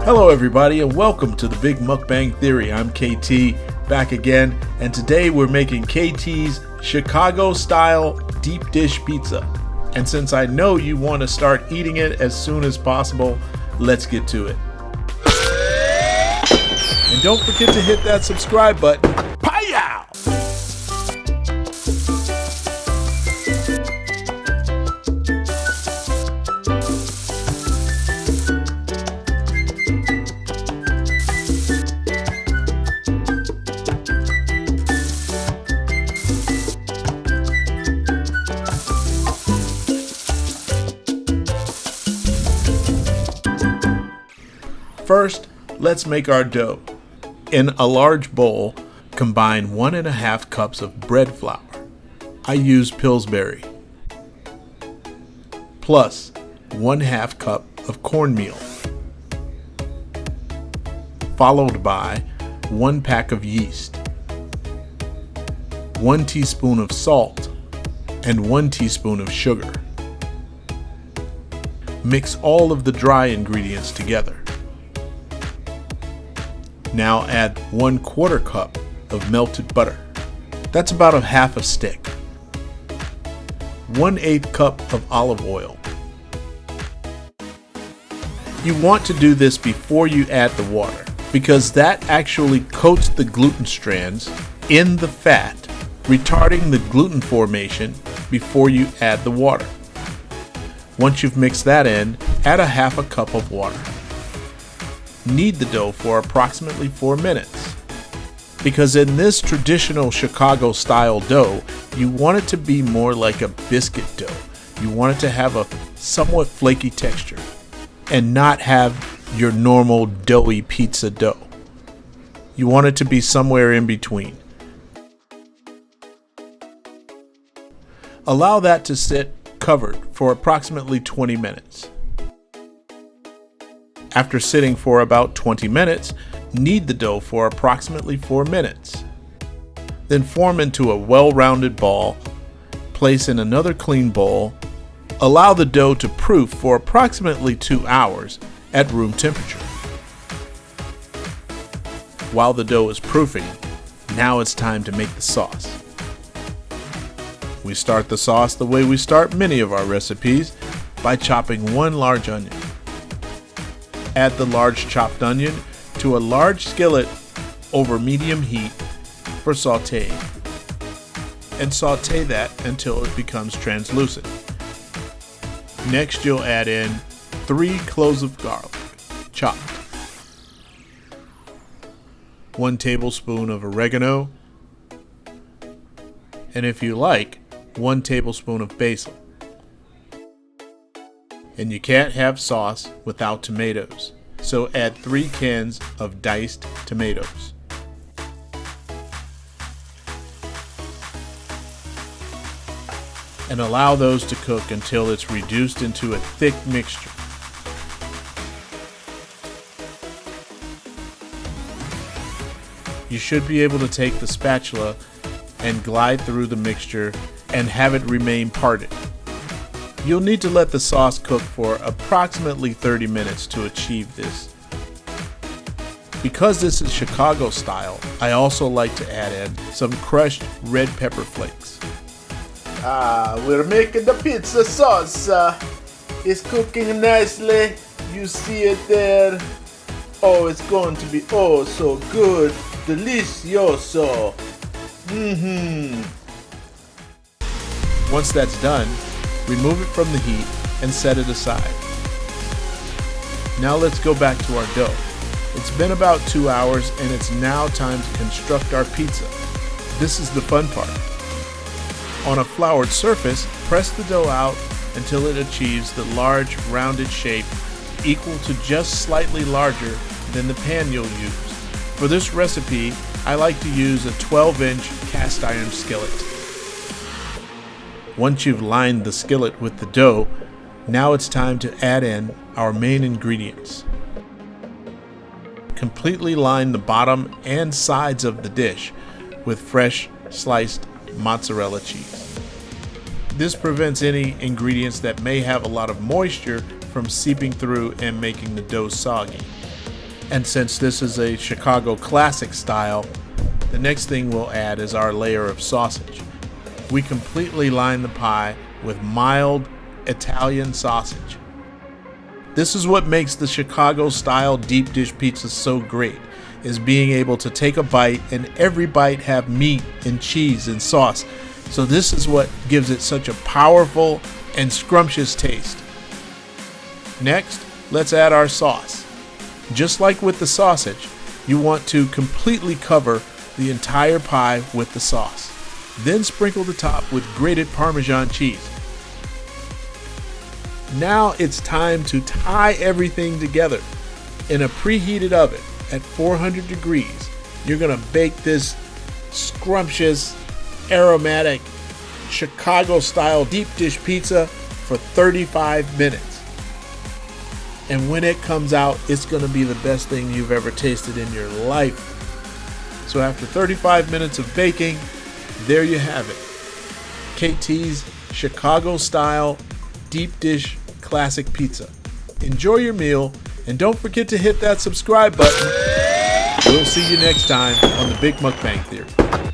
Hello everybody and welcome to the Big Mukbang Theory. I'm KT, back again, and today we're making KT's Chicago style deep dish pizza. And since I know you want to start eating it as soon as possible, let's get to it. And don't forget to hit that subscribe button. Pow! First, let's make our dough. In a large bowl, combine 1.5 cups of bread flour. I use Pillsbury, plus 1/2 cup of cornmeal, followed by 1 pack of yeast, 1 teaspoon of salt, and 1 teaspoon of sugar. Mix all of the dry ingredients together. Now add 1/4 cup of melted butter. That's about 1/2 stick. 1/8 cup of olive oil. You want to do this before you add the water, because that actually coats the gluten strands in the fat, retarding the gluten formation before you add the water. Once you've mixed that in, add 1/2 cup of water. Knead the dough for approximately 4 minutes. Because in this traditional Chicago style dough, you want it to be more like a biscuit dough. You want it to have a somewhat flaky texture and not have your normal doughy pizza dough. You want it to be somewhere in between. Allow that to sit covered for approximately 20 minutes. After sitting for about 20 minutes, knead the dough for approximately 4 minutes. Then form into a well-rounded ball, place in another clean bowl, allow the dough to proof for approximately 2 hours at room temperature. While the dough is proofing, now it's time to make the sauce. We start the sauce the way we start many of our recipes, by chopping 1 large onion. Add the large chopped onion to a large skillet over medium heat for sauteing, and saute that until it becomes translucent. Next, you'll add in 3 cloves of garlic, chopped, 1 tablespoon of oregano, and if you like, 1 tablespoon of basil. And you can't have sauce without tomatoes, so add 3 cans of diced tomatoes. And allow those to cook until it's reduced into a thick mixture. You should be able to take the spatula and glide through the mixture and have it remain parted. You'll need to let the sauce cook for approximately 30 minutes to achieve this. Because this is Chicago style, I also like to add in some crushed red pepper flakes. We're making the pizza sauce. It's cooking nicely. You see it there. Oh, it's going to be oh so good. Delicioso. Once that's done, remove it from the heat and set it aside. Now let's go back to our dough. It's been about 2 hours and it's now time to construct our pizza. This is the fun part. On a floured surface, press the dough out until it achieves the large rounded shape equal to just slightly larger than the pan you'll use. For this recipe, I like to use a 12-inch cast iron skillet. Once you've lined the skillet with the dough, now it's time to add in our main ingredients. Completely line the bottom and sides of the dish with fresh sliced mozzarella cheese. This prevents any ingredients that may have a lot of moisture from seeping through and making the dough soggy. And since this is a Chicago classic style, the next thing we'll add is our layer of sausage. We completely line the pie with mild Italian sausage. This is what makes the Chicago style deep dish pizza so great, is being able to take a bite and every bite have meat and cheese and sauce. So this is what gives it such a powerful and scrumptious taste. Next, let's add our sauce. Just like with the sausage, you want to completely cover the entire pie with the sauce. Then sprinkle the top with grated Parmesan cheese. Now it's time to tie everything together. In a preheated oven at 400 degrees, you're gonna bake this scrumptious, aromatic, Chicago-style deep dish pizza for 35 minutes. And when it comes out, it's gonna be the best thing you've ever tasted in your life. So after 35 minutes of baking, there you have it. KT's Chicago-style deep dish classic pizza. Enjoy your meal, and don't forget to hit that subscribe button. We'll see you next time on the Big Mukbang Theory.